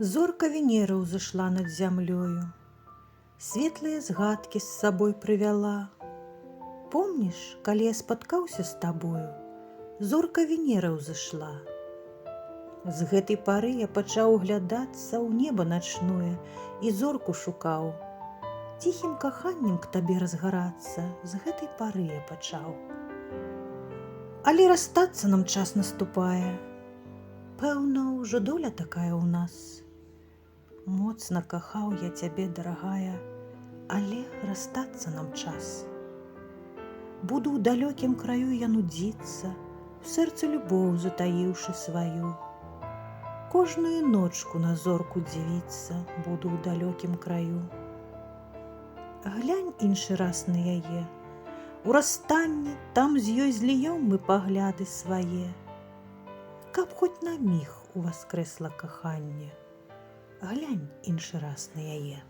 Зорка Венера ўзышла над зямлёю, светлыя згадкі з сабой прывяла. Помніш, калі я спаткаўся з табою, зорка Венера ўзышла. З гэтай пары я пачаў углядацца ў неба начное і зорку шукаў. Ціхім каханнем к табе разгарацца з гэтай пары я пачаў. Але расстацца нам час наступае. Пэўна, ужо доля такая ў нас. Моцна кахаў я цябе, дарагая, але расстацца нам час. Буду ў далёкім краю я нудзіцца, у сэрцы любоў затаіўшы сваю. Кожную ночку на зорку дзівіцца буду ў далёкім краю. Глянь іншы раз на яе, у расстанні там з ёй зліём мы пагляды свае. Каб хоць на міг уваскрэсла каханне, глянь іншы раз на яе.